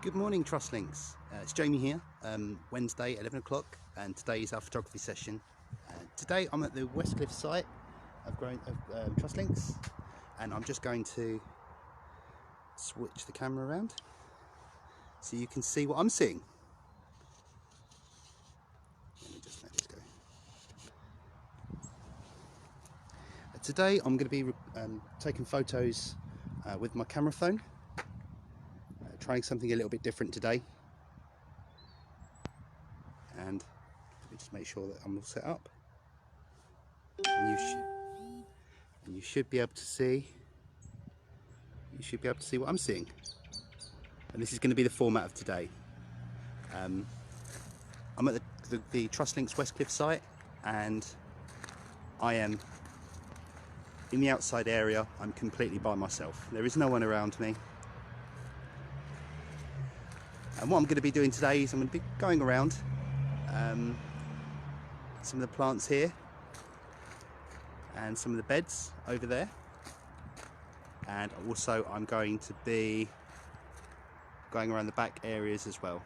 Good morning, Trusslinks. It's Jamie here. Wednesday, 11 o'clock, and today is our photography session. Today I'm at the Westcliff site of Trusslinks, and I'm just going to switch the camera around so you can see what I'm seeing. Let me just let this go. Today I'm going to be taking photos with my camera phone. Trying something a little bit different today, and let me just make sure that I'm all set up, and you should be able to see what I'm seeing. And this is going to be the format of today. I'm at the Trusslinks Westcliff site, and I am in the outside area. I'm completely by myself. There is no one around me. And what I'm going to be doing today is I'm going to be going around some of the plants here and some of the beds over there, and also I'm going to be going around the back areas as well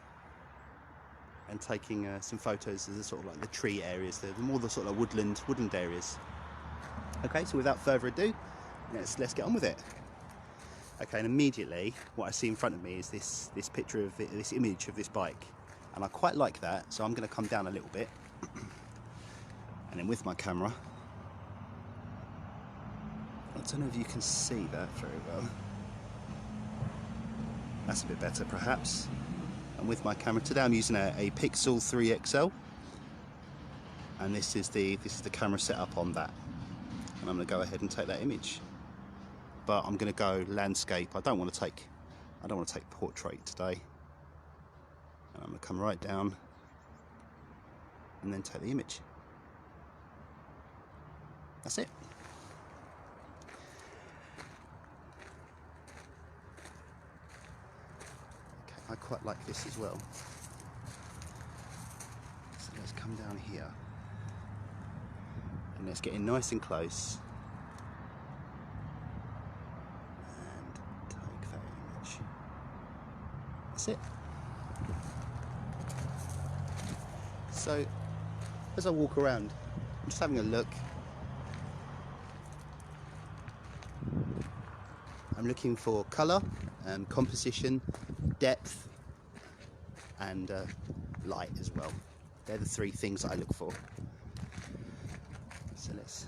and taking some photos of the sort of like the tree areas, the more the sort of woodland areas. Okay, so without further ado, let's get on with it. Okay, and immediately what I see in front of me is this picture of this image of this bike, and I quite like that, so I'm going to come down a little bit and then with my camera, I don't know if you can see that very well. That's a bit better perhaps. And with my camera today I'm using a Pixel 3 XL, and this is the camera set up on that, and I'm going to go ahead and take that image. But I'm going to go landscape. I don't want to take portrait today. And I'm going to come right down and then take the image. That's it. Okay, I quite like this as well. So let's come down here and let's get in nice and close. That's it. So as I walk around, I'm just having a look. I'm looking for colour, composition, depth, and light as well. They're the three things that I look for. So let's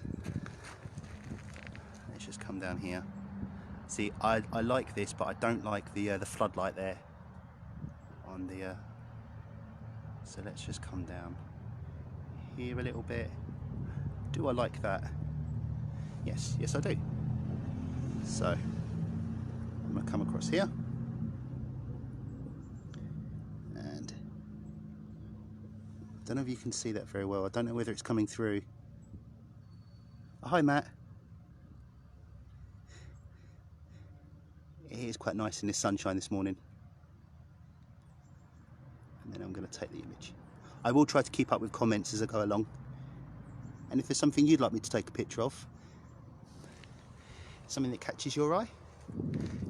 just come down here. See, I like this, but I don't like the floodlight there on the so let's just come down here a little bit. Do I like that? Yes I do. So I'm going to come across here, and I don't know if you can see that very well. I don't know whether it's coming through. Oh, hi Matt. It is quite nice in this sunshine this morning. And then I'm going to take the image. I will try to keep up with comments as I go along, and if there's something you'd like me to take a picture of, something that catches your eye,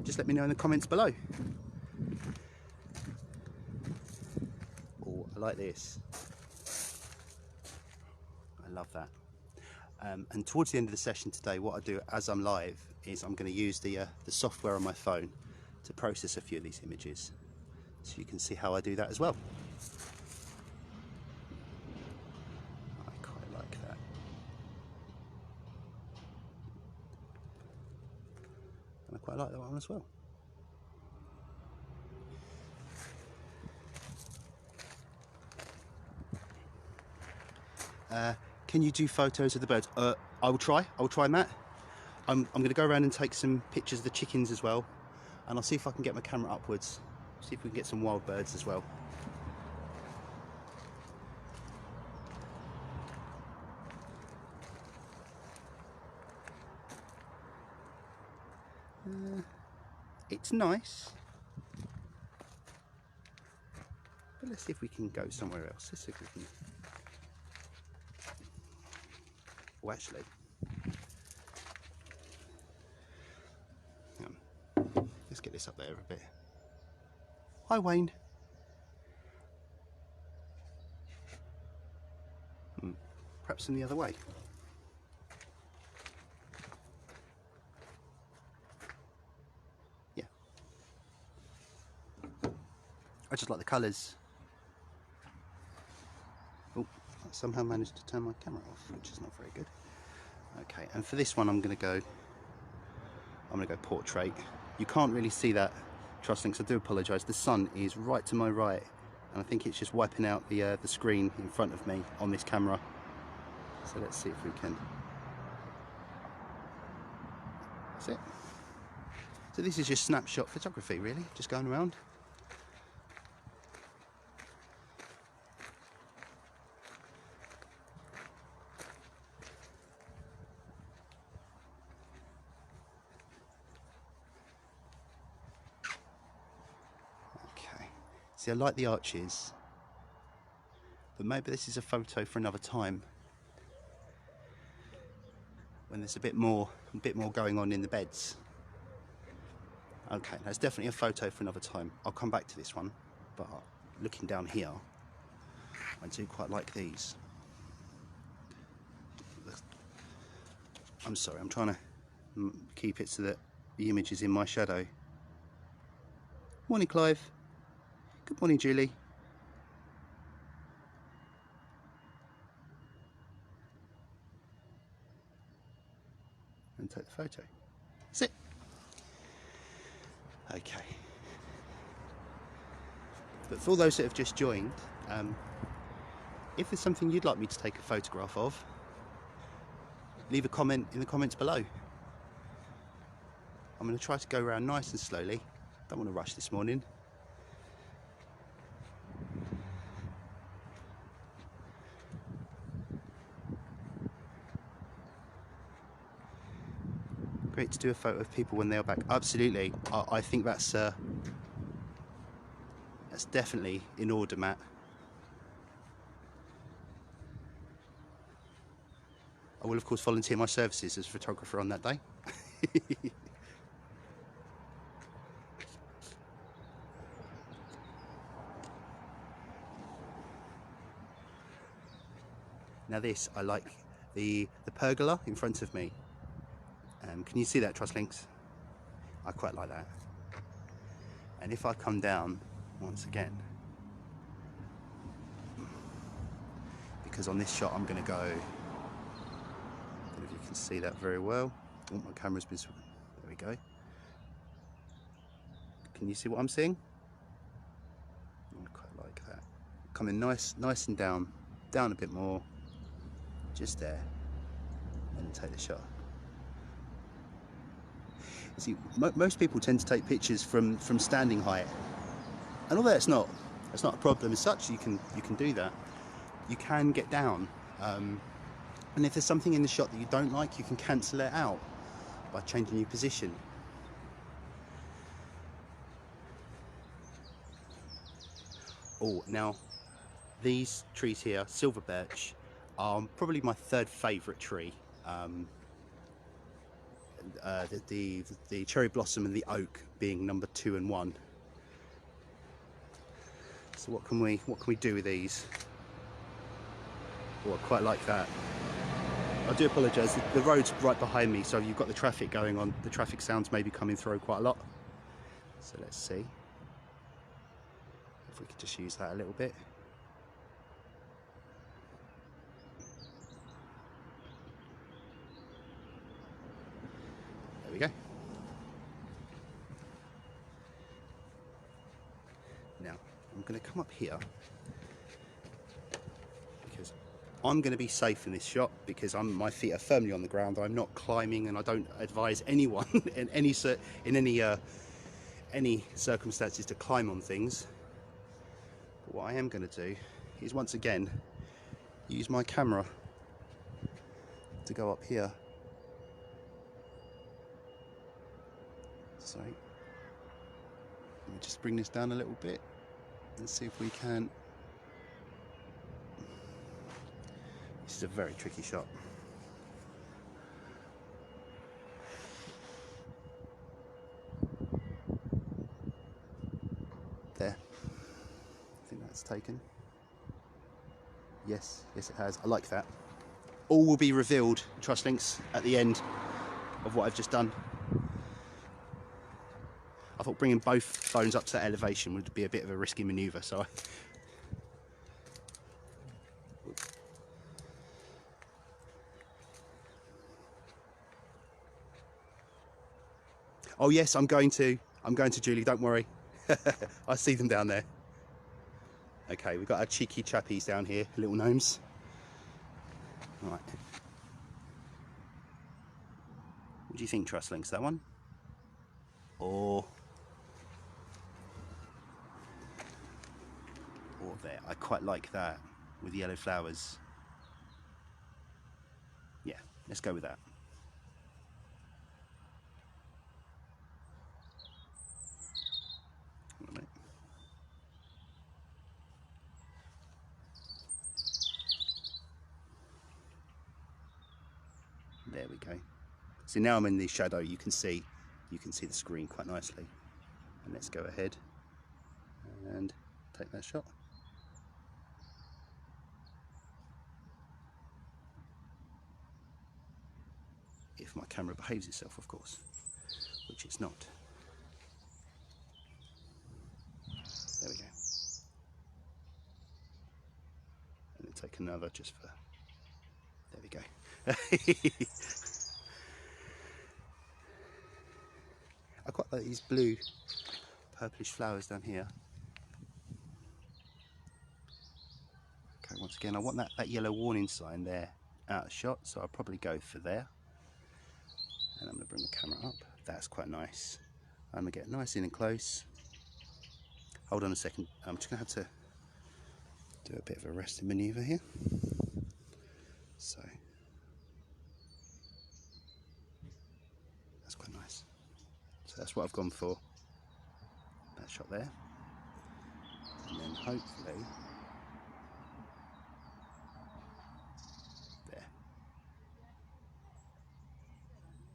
just let me know in the comments below. Oh, I like this. I love that. And towards the end of the session today, what I do as I'm live is I'm going to use the software on my phone to process a few of these images, so you can see how I do that as well. I quite like that. And I quite like that one as well. Can you do photos of the birds? I will try, Matt. I'm going to go around and take some pictures of the chickens as well, and I'll see if I can get my camera upwards, see if we can get some wild birds as well. It's nice, but let's see if we can go somewhere else. Let's see if we can. Oh, actually, let's get this up there a bit. Hi Wayne. Perhaps in the other way. Yeah. I just like the colours. Oh, I somehow managed to turn my camera off, which is not very good. Okay, and for this one I'm gonna go portrait. You can't really see that, truss links, I do apologise. The sun is right to my right and I think it's just wiping out the screen in front of me on this camera. So let's see if we can. That's it. So this is just snapshot photography really, just going around. Okay, see I like the arches, but maybe this is a photo for another time when there's a bit more going on in the beds. Okay, that's definitely a photo for another time. I'll come back to this one, but looking down here, I do quite like these. I'm sorry, I'm trying to keep it so that the image is in my shadow. Morning, Clive. Good morning, Julie. And take the photo. That's it. Okay. But for all those that have just joined, if there's something you'd like me to take a photograph of, leave a comment in the comments below. I'm going to try to go around nice and slowly. Don't want to rush this morning. Great to do a photo of people when they're back. Absolutely. I think that's definitely in order, Matt. I will of course volunteer my services as a photographer on that day. Now this, I like the pergola in front of me. Can you see that, truss links? I quite like that. And if I come down once again, because on this shot I'm going to go, I don't know if you can see that very well. Oh, my camera's been, there we go. Can you see what I'm seeing? I quite like that. Coming nice and down a bit more, just there, and take the shot. See, most people tend to take pictures from standing height, and although that's not a problem as such, you can do that. You can get down, and if there's something in the shot that you don't like, you can cancel it out by changing your position. Oh, now these trees here, silver birch, are probably my third favourite tree. The cherry blossom and the oak being number 2 and 1. So what can we do with these? Oh, I quite like that. I do apologise, the road's right behind me, so you've got the traffic going on. The traffic sounds may be coming through quite a lot. So let's see if we could just use that a little bit. There we go. Now, I'm going to come up here because I'm going to be safe in this shot because my feet are firmly on the ground. I'm not climbing, and I don't advise anyone in any circumstances to climb on things. But what I am going to do is once again use my camera to go up here. So let me just bring this down a little bit and see if we can. This is a very tricky shot. there. I think that's taken. Yes, yes it has. I like that. All will be revealed, truss links, at the end of what I've just done. I thought bringing both bones up to that elevation would be a bit of a risky manoeuvre, so oh yes, I'm going to Julie, don't worry. I see them down there. Okay, we've got our cheeky chappies down here, little gnomes. Right. What do you think, truss links, that one? Or there? I quite like that with the yellow flowers. Yeah, let's go with that. There we go. So now I'm in the shadow, you can see the screen quite nicely. And let's go ahead and take that shot. If my camera behaves itself, of course, which it's not. There we go. And then take another just for, there we go. I quite like these blue, purplish flowers down here. Okay, once again, I want that yellow warning sign there out of shot, so I'll probably go for there. And I'm going to bring the camera up. That's quite nice. I'm going to get nice in and close. Hold on a second. I'm just going to have to do a bit of a resting manoeuvre here. So that's quite nice. So that's what I've gone for. That shot there. And then hopefully there.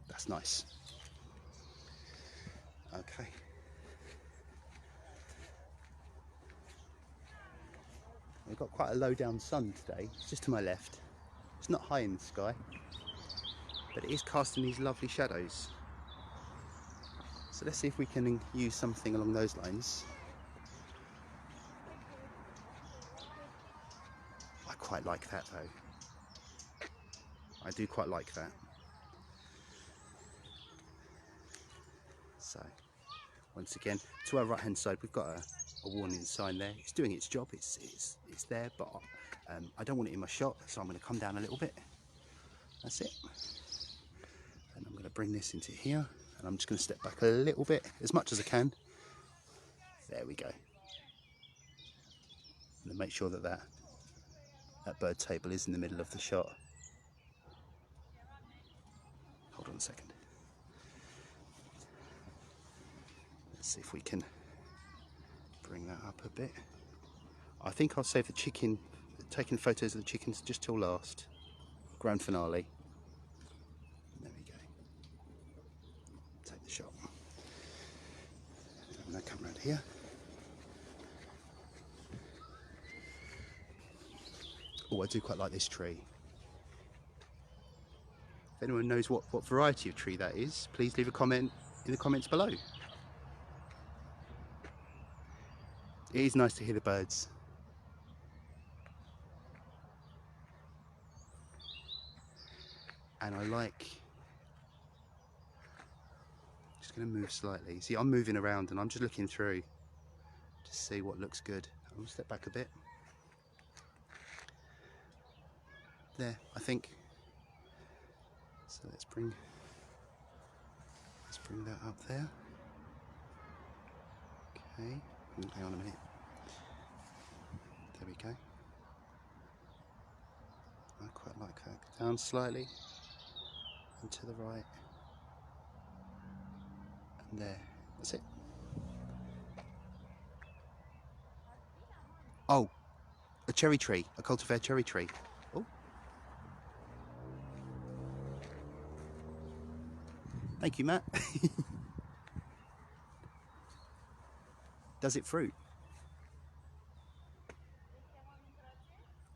That's nice. Okay. We've got quite a low down sun today. It's just to my left. It's not high in the sky, but it is casting these lovely shadows. So let's see if we can use something along those lines. I quite like that though. I do quite like that. So once again, to our right hand side, we've got a warning sign there. It's doing its job, it's there, but I don't want it in my shot, so I'm going to come down a little bit. That's it. And I'm going to bring this into here, and I'm just going to step back a little bit, as much as I can. There we go. And then make sure that that bird table is in the middle of the shot. Hold on a second. Let's see if we can bring that up a bit. I think I'll save the chicken, taking photos of the chickens just till last. Grand finale. There we go. Take the shot. And I come around here. Oh, I do quite like this tree. If anyone knows what variety of tree that is, please leave a comment in the comments below. It is nice to hear the birds. And I like, just going to move slightly. See, I'm moving around and I'm just looking through to see what looks good. I'm going to step back a bit. There, I think. So let's bring that up there. Okay, hang on a minute. There we go. I quite like that. Down slightly and to the right. And there. That's it. Oh, a cherry tree, a cultivar cherry tree. Oh. Thank you, Matt. Does it fruit?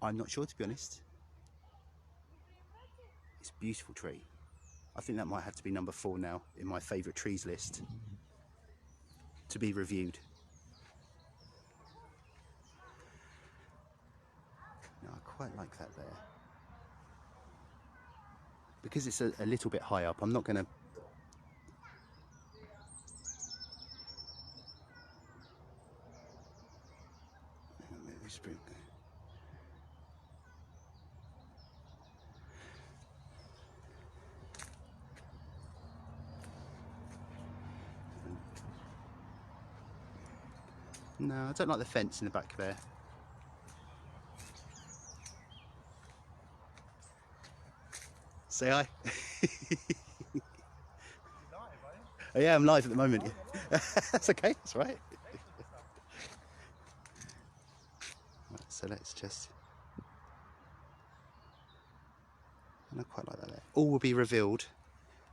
I'm not sure, to be honest. It's a beautiful tree. I think that might have to be number 4 now in my favourite trees list to be reviewed. No, I quite like that there. Because it's a little bit high up, I'm not going to... No, I don't like the fence in the back there. Say hi. Oh, yeah, I'm live at the moment. That's okay, that's right. Right, so let's just... And I quite like that there. All will be revealed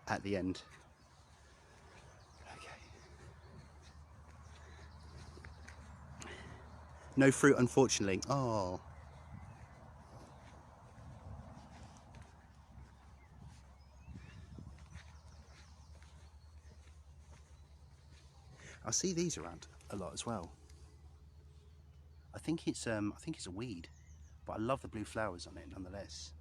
at the end. Okay. No fruit, unfortunately. Oh. I see these around a lot as well. I think it's a weed, but I love the blue flowers on it nonetheless.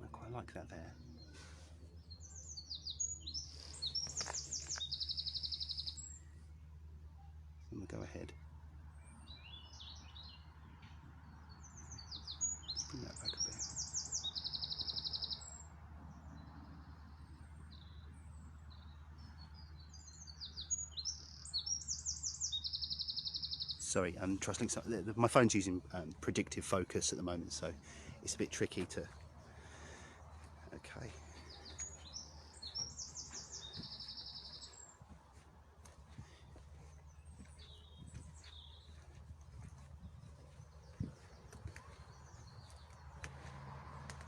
I quite like that there. I'm gonna go ahead. Bring that back a bit. Sorry, I'm trusting my phone's using predictive focus at the moment, so it's a bit tricky to... Okay.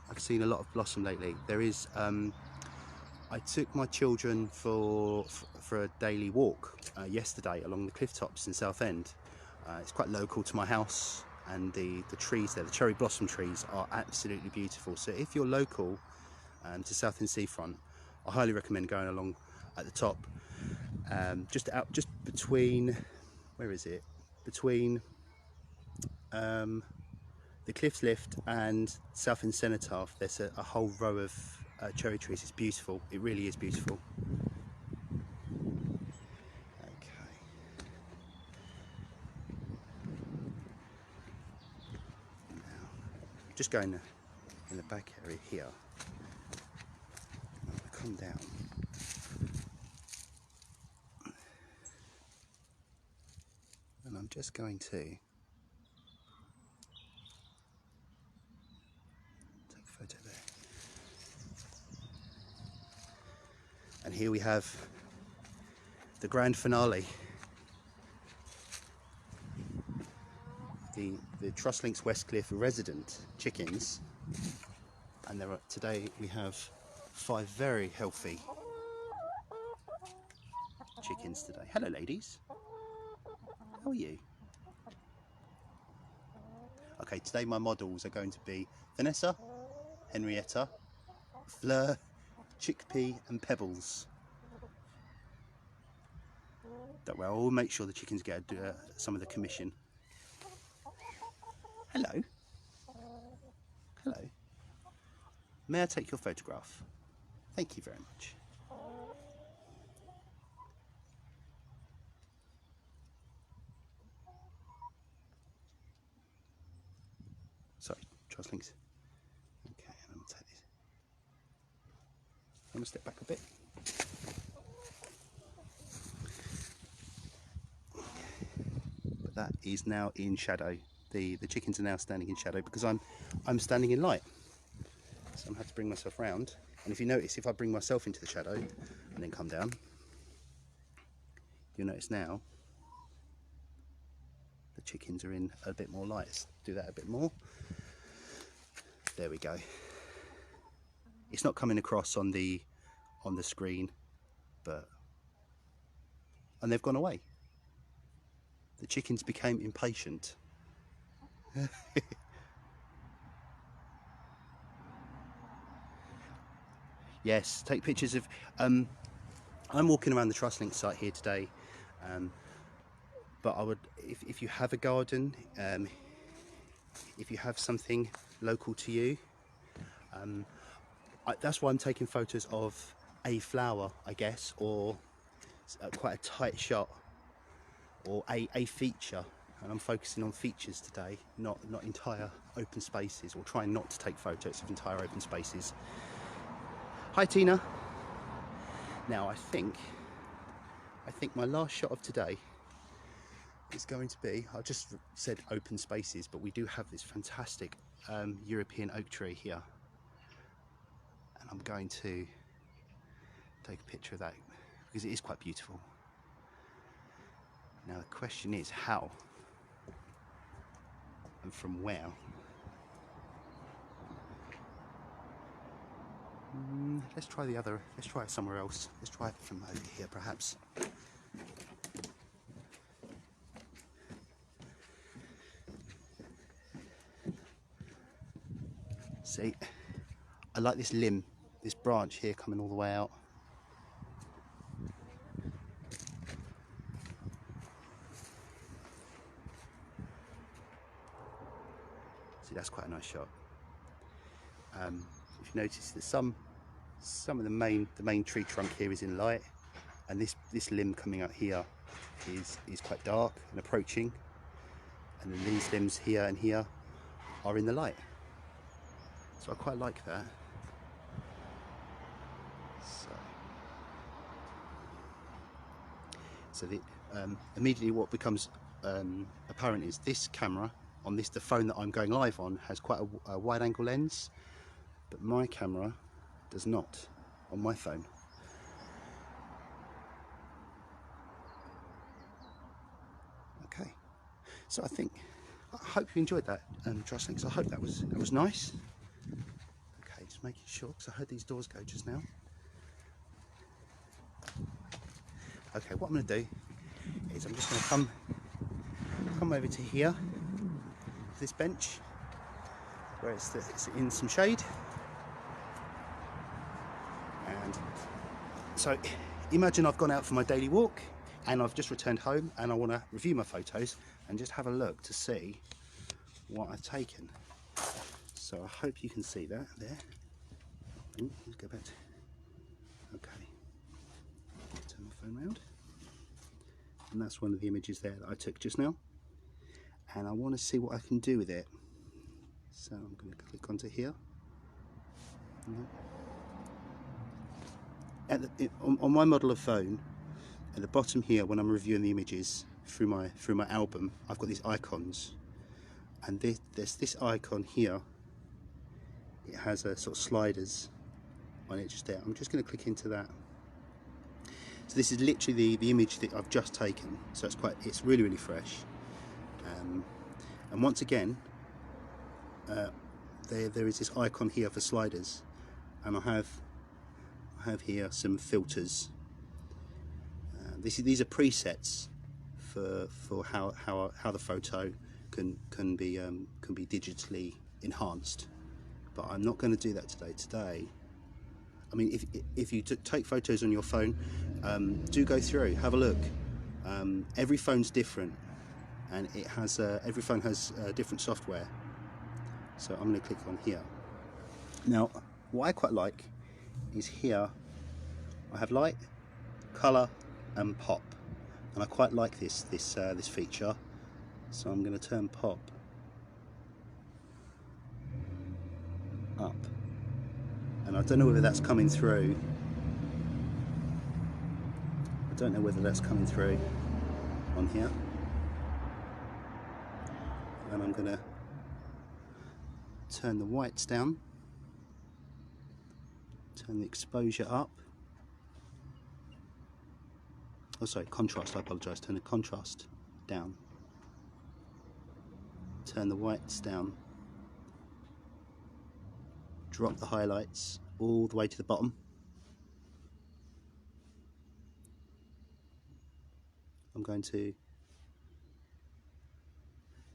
I've seen a lot of blossom lately. There is... I took my children for a daily walk yesterday along the cliff tops in Southend. It's quite local to my house, and the trees there, the cherry blossom trees, are absolutely beautiful. So if you're local to Southend Seafront, I highly recommend going along at the top, just between, where is it? Between the Cliffs Lift and Southend Cenotaph. There's a whole row of cherry trees. It's beautiful. It really is beautiful. Okay. Now, just going in the back area here. I'm going to come down. And I'm just going to take a photo there. And here we have the grand finale. The Trustlinks Westcliff resident chickens, and today we have 5 very healthy chickens today. Hello ladies, how are you? Okay, today my models are going to be Vanessa, Henrietta, Fleur, Chickpea and Pebbles. That way I'll make sure the chickens get some of the commission. Hello. Hello. May I take your photograph? Thank you very much. Sorry, Trustlinks. Okay, I'm going to take this. I'm going to step back a bit. But that is now in shadow. The chickens are now standing in shadow because I'm standing in light. So I'm going to have to bring myself round. And if you notice, if I bring myself into the shadow and then come down, you'll notice now the chickens are in a bit more light. Let's do that a bit more. There we go. It's not coming across on the screen and they've gone away. The chickens became impatient. Yes, take pictures of. I'm walking around the Trustlink site here today, but I would, if you have a garden, if you have something local to you, that's why I'm taking photos of a flower, I guess, or quite a tight shot, or a feature. And I'm focusing on features today, not entire open spaces, or trying not to take photos of entire open spaces. Hi Tina. Now I think my last shot of today is going to be, I just said open spaces, but we do have this fantastic European oak tree here, and I'm going to take a picture of that because it is quite beautiful. Now the question is how and from where. Let's try the other, let's try it somewhere else. Let's try it from over here perhaps. See, I like this limb, this branch here coming all the way out. See, that's quite a nice shot. If you notice that some of the main tree trunk here is in light, and this limb coming out here is quite dark and approaching, and then these limbs here and here are in the light. So I quite like that. So immediately what becomes apparent is this camera on the phone that I'm going live on has quite a wide angle lens, but my camera does not on my phone. Okay, so I hope you enjoyed that, Trustlink. I hope that was nice. Okay, just making sure, because I heard these doors go just now. Okay, what I'm going to do is I'm just going to come over to here, this bench, where it's in some shade. And so imagine I've gone out for my daily walk and I've just returned home and I want to review my photos and just have a look to see what I've taken. So I hope you can see that there. Ooh, let's go back. Okay, turn my phone around, and that's one of the images there that I took just now, and I want to see what I can do with it. So I'm going to click onto here. On my model of phone, at the bottom here, when I'm reviewing the images through my album, I've got these icons, and there's this icon here. It has a sort of sliders on it just there. I'm just going to click into that. So this is literally the image that I've just taken. So it's really fresh. And once again, there is this icon here for sliders, and I have here some filters. These are presets for how the photo can be digitally enhanced. But I'm not going to do that today. Today, I mean, if you take photos on your phone, do go through, have a look. Every phone's different, and it has every phone has different software. So I'm going to click on here. Now, what I quite like is here I have light, colour, and pop, and I quite like this feature. So I'm going to turn pop up, and I don't know whether that's coming through. I don't know whether that's coming through on here. And I'm going to turn the whites down, turn the exposure up. Oh sorry, contrast, I apologise. Turn the contrast down, turn the whites down, drop the highlights all the way to the bottom, I'm going to,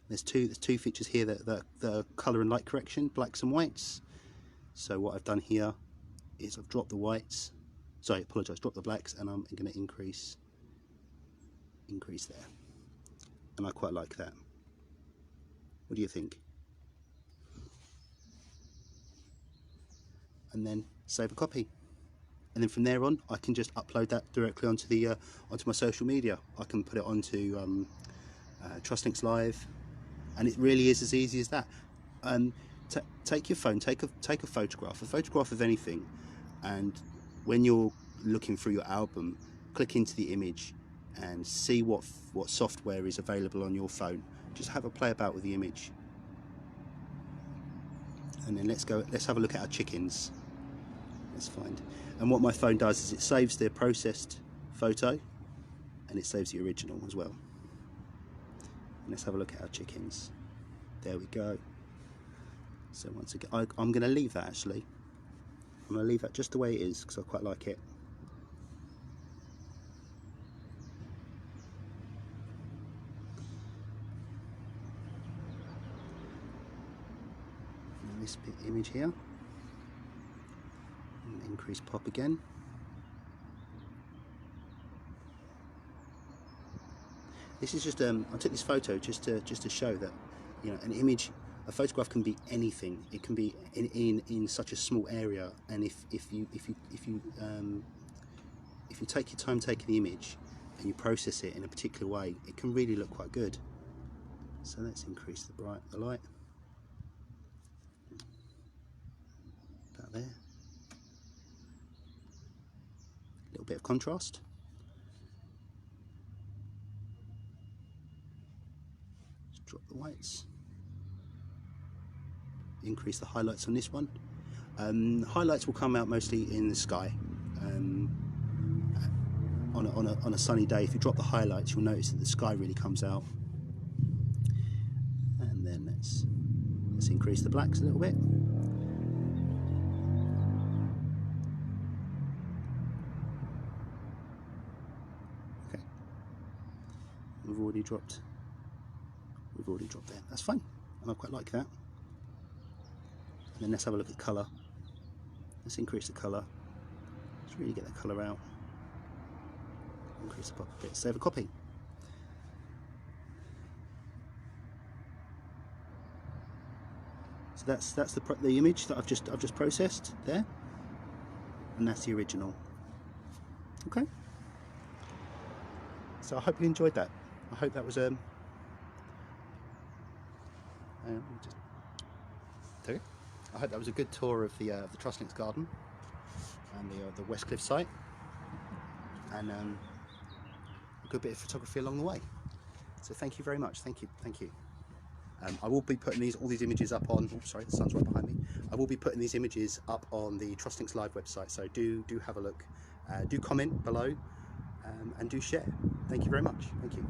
there's two features here that are colour and light correction, blacks and whites. So what I've done here is I've dropped the whites, sorry, apologise, drop the blacks, and I'm going to increase there, and I quite like that. What do you think? And then save a copy, and then from there on I can just upload that directly onto the onto my social media. I can put it onto TrustLinks Live, and it really is as easy as that. Take your phone, take a photograph of anything, and when you're looking through your album, click into the image and see what software is available on your phone. Just have a play about with the image, and then let's have a look at our chickens. Let's find, and what my phone does is it saves the processed photo and it saves the original as well. And let's have a look at our chickens. There we go. So once again, I'm going to leave that actually. I'm going to leave that just the way it is because I quite like it. And this bit image here. And increase pop again. This is just I took this photo just to show that, you know, an image, a photograph can be anything. It can be in such a small area, and if you take your time taking the image and you process it in a particular way, it can really look quite good. So let's increase the light. About there. A little bit of contrast. Just drop the whites. Increase the highlights on this one. Highlights will come out mostly in the sky. On a sunny day, if you drop the highlights, you'll notice that the sky really comes out. And then let's increase the blacks a little bit. Okay, we've already dropped there. That's fine, and I quite like that. And then let's have a look at colour. Let's increase the colour. Let's really get the colour out. Increase the pop a bit. Save a copy. So that's the image that I've just processed there, and that's the original. Okay. So I hope you enjoyed that. I hope that was I hope that was a good tour of the TrustLinks garden and the Westcliff site, and a good bit of photography along the way. So thank you very much. Thank you. I will be putting all these images up on. Oh, sorry, the sun's right behind me. I will be putting these images up on the TrustLinks Live website. So do have a look. Do comment below, and do share. Thank you very much. Thank you.